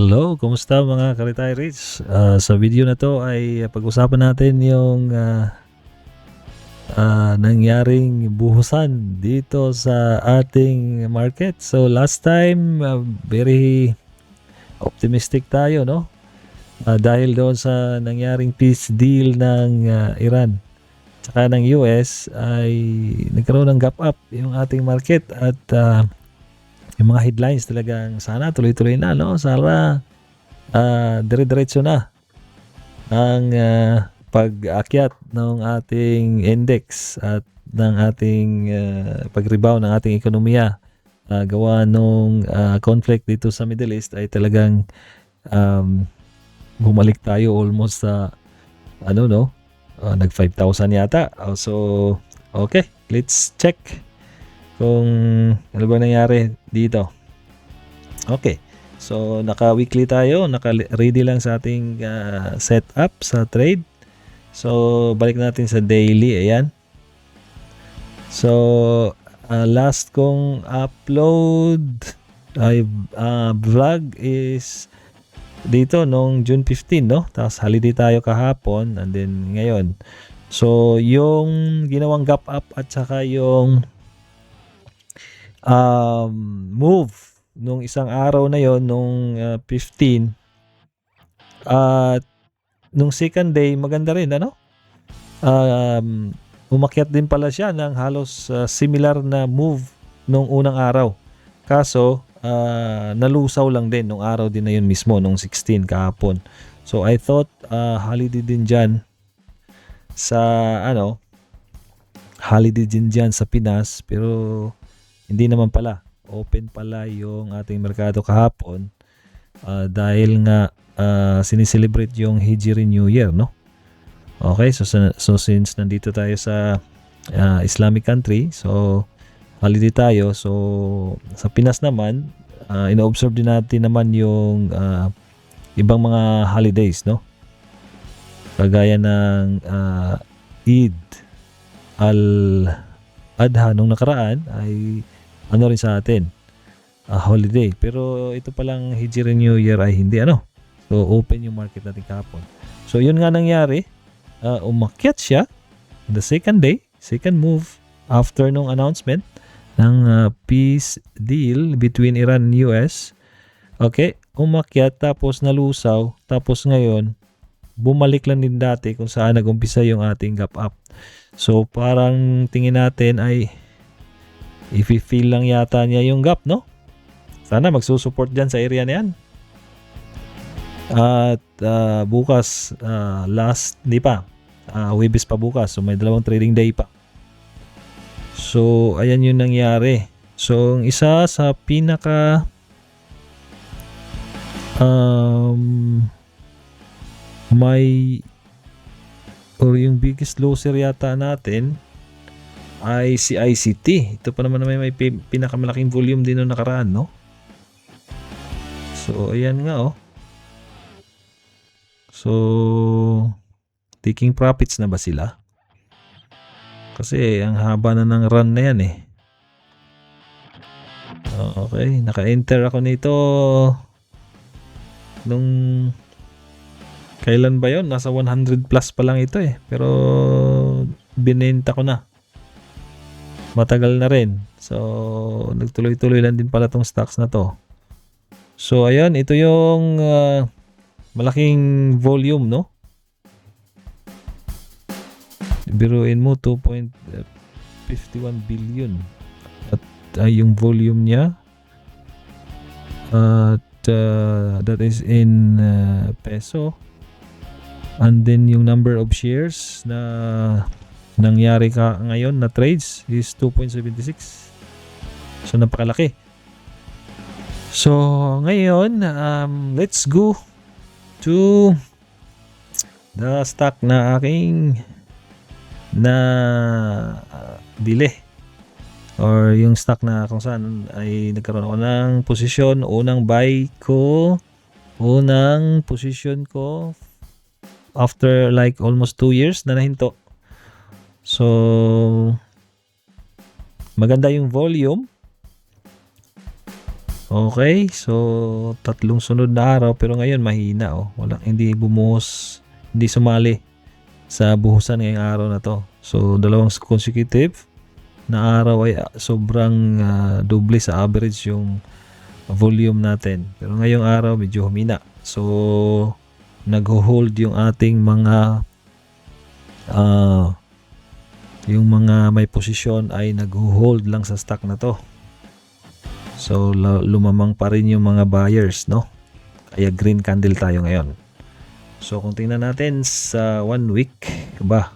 Hello, kumusta mga ka-retirees? Sa video na to ay pag-usapan natin yung nangyaring buhusan dito sa ating market. So last time, very optimistic tayo, no? Dahil doon sa nangyaring peace deal ng Iran tsaka ng US ay nagkaroon ng gap up yung ating market at yung mga headlines talagang sana tuloy-tuloy na, no? Sana dire-diretso na ang pag-akyat ng ating index at ng ating pag-rebound ng ating ekonomiya. Gawa nung conflict dito sa Middle East ay talagang bumalik tayo almost sa nag 5,000 yata. So, okay, let's check kung ano ba nangyari dito. Okay. So, naka-weekly tayo. Naka-ready lang sa ating setup sa trade. So, balik natin sa daily. Ayan. So, last kong upload ay vlog is dito nung June 15, no? Tapos holiday tayo kahapon and then ngayon. So, yung ginawang gap up at saka yung move nung isang araw na yon nung 15 at nung second day maganda rin, ano? Umakyat din pala siya ng halos similar na move nung unang araw. Kaso nalusaw lang din nung araw din na yun mismo nung 16 kahapon. So I thought holiday din dyan sa holiday din dyan sa Pinas, pero hindi naman pala. Open pala yung ating merkado kahapon dahil nga sinicelebrate yung Hijri New Year, no? Okay, so since nandito tayo sa Islamic country, so holiday tayo. So sa Pinas naman, ino-observe din natin naman yung ibang mga holidays, no? Kagaya ng Eid al-Adha nung nakaraan ay ano rin sa atin, holiday. Pero ito palang Hijri New Year ay hindi, ano? So open yung market natin kahapon. So yun nga nangyari, umakyat siya in the second day, second move after nung announcement ng peace deal between Iran and US. Okay, umakyat tapos nalusaw, tapos ngayon bumalik lang din dati kung saan nag-umpisa yung ating gap up. So parang tingin natin ay i-feel lang yata niya yung gap, no? Sana magsusupport dyan sa area na yan. At bukas, hindi pa. Webis pa bukas. So may dalawang trading day pa. So ayan yung nangyari. So ang isa sa pinaka yung biggest loser yata natin ay si ICT. Ito pa naman may pinakamalaking volume din nung nakaraan, no? So ayan nga, oh. So taking profits na ba sila? Kasi ang haba na ng run na yan, eh. Okay, naka-enter ako nito nung kailan ba yon? Nasa 100 plus pa lang ito, eh. Pero binenta ko na. Matagal na rin. So nagtuloy-tuloy lang din pala tong stocks na to. So ayun, ito yung malaking volume, no? Biruin mo 2.51 billion at yung volume niya at that is in peso, and then yung number of shares na nangyari ngayon na trades is 2.76. So napakalaki. So ngayon let's go to the stock na aking na bili, or yung stock na kung saan ay nagkaroon ako ng posisyon. Unang position ko after like almost 2 years na nahinto. So maganda yung volume. Okay, so tatlong sunod na araw pero ngayon mahina hindi bumuhos, hindi sumali sa buhusan ngayong araw na to. So dalawang consecutive na araw ay sobrang doble sa average yung volume natin. Pero ngayong araw medyo humina. So nag-hold yung ating mga yung mga may posisyon ay nag-hold lang sa stock na to. So lumamang pa rin yung mga buyers, no? Kaya green candle tayo ngayon. So kung tingnan natin sa 1 week ba,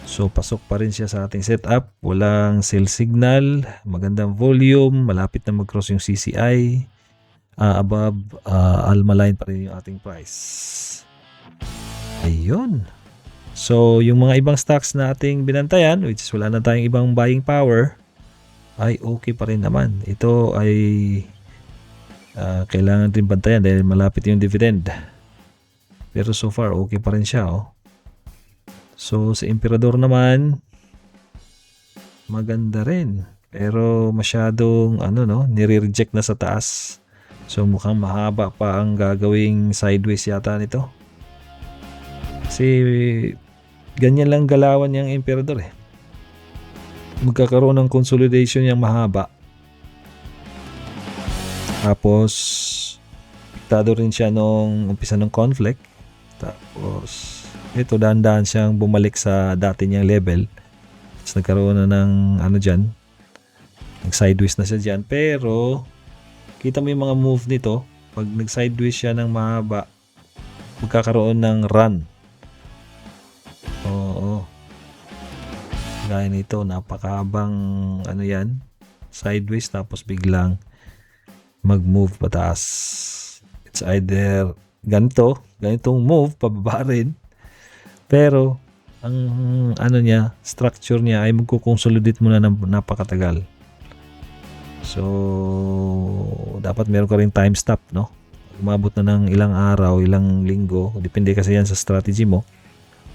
so pasok pa rin siya sa ating setup, walang sell signal, magandang volume, malapit na mag-cross yung CCI, above Alma line pa rin yung ating price. Ayun. So yung mga ibang stocks na ating binantayan, which is wala na tayong ibang buying power, ay okay pa rin naman. Ito ay kailangan din bantayan dahil malapit yung dividend. Pero so far okay pa rin siya. So sa Emperador naman maganda rin. Pero masyadong nire-reject na sa taas. So mukhang mahaba pa ang gagawing sideways yata nito. Kasi ganyan lang galawan yung Emperador magkakaroon ng consolidation yung mahaba. Tapos piktado rin siya nung umpisa ng conflict. Tapos ito dahan-dahan siyang bumalik sa dati niyang level. Tapos nagkaroon na ng nag-sideways na siya dyan. Pero kita mo yung mga move nito. Pag nag-sideways siya ng mahaba, magkakaroon ng run. Oo. Gaya nito, napakahabang sideways tapos biglang mag-move pataas. It's either ganitong move pababa rin, pero ang structure niya ay magko-consolidate muna ng napakatagal. So dapat meron ka rin time stop, no? Umabot na ng ilang araw, ilang linggo, depende kasi yan sa strategy mo.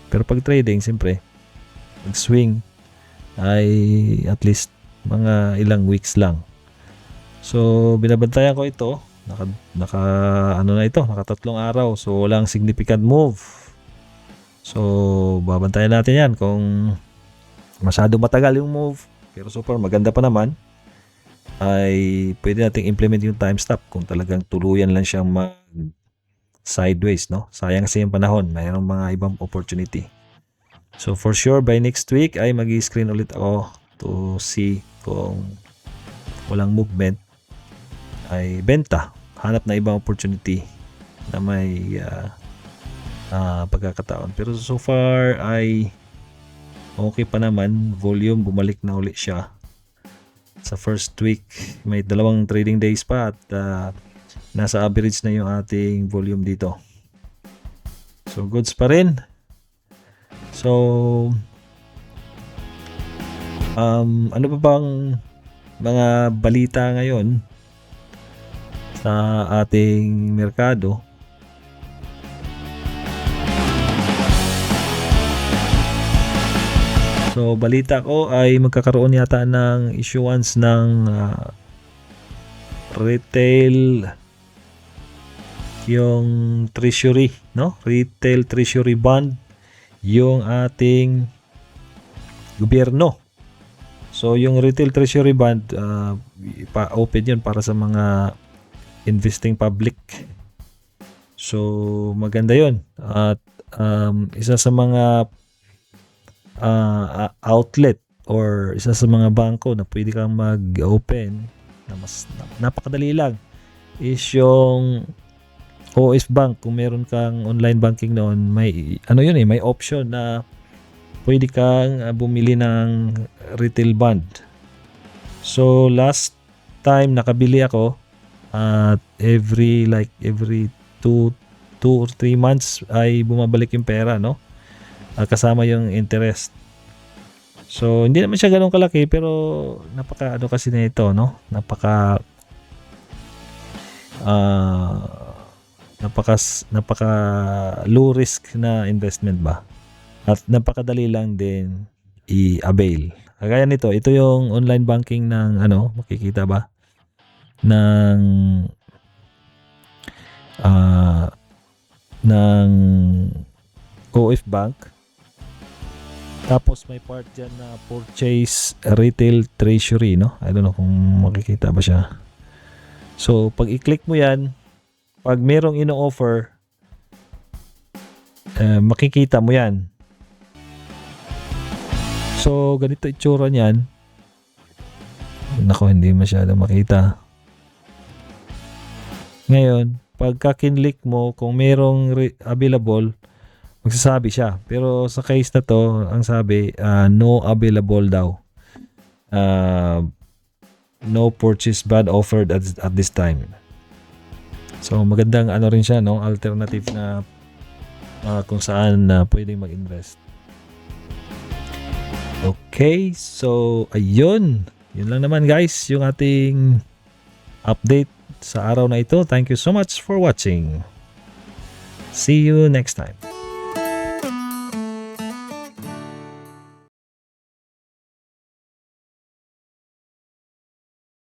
Pero pag trading, siyempre mag-swing ay at least mga ilang weeks lang. So binabantayan ko ito, nakatatlong araw, so walang significant move. So babantayan natin yan kung masyado matagal yung move, pero so far maganda pa naman, ay pwede nating implement yung time stop kung talagang tuluyan lang siyang mag sideways, no? Sayang kasi yung panahon, mayroong mga ibang opportunity. So for sure by next week ay mag-i-screen ulit ako to see kung walang movement ay benta, hanap na ibang opportunity na may pagkakataon. Pero so far ay okay pa naman, volume bumalik na ulit siya. Sa first week may 2 trading days pa at nasa average na yung ating volume dito. So goods pa rin. So ano pa bang mga balita ngayon sa ating merkado? So balita ko ay magkakaroon yata ng issuance ng retail yung treasury, no? Retail treasury bond yung ating gobyerno. So yung retail treasury bond open yun para sa mga investing public. So maganda yun. At isa sa mga outlet or isa sa mga bangko na pwede kang mag-open na mas napakadali lang is yung OS Bank. Kung meron kang online banking noon, may may option na pwede kang bumili ng retail bond. So last time nakabili ako at every 2 or 3 months ay bumabalik yung pera, no? Kasama yung interest. So hindi naman siya ganoon kalaki pero napaka kasi na ito, no? Napaka low risk na investment ba, at napakadali lang din i-avail. Kagaya nito, ito yung online banking ng makikita ba, ng ng OF Bank. Tapos may part dyan na purchase retail treasury, no? I don't know kung makikita ba siya. So, pag i-click mo yan, pag merong ino-offer, makikita mo yan. So, ganito itsura niyan. Nako, hindi masyado makita. Ngayon, pagka kinlik mo, kung merong available, magsasabi siya. Pero sa case na to, ang sabi, no available daw. No purchase ban offered at this time. So, magandang ano rin siya, no? Alternative na kung saan pwedeng mag-invest. Okay, so ayun. Yun lang naman guys, yung ating update sa araw na ito. Thank you so much for watching. See you next time.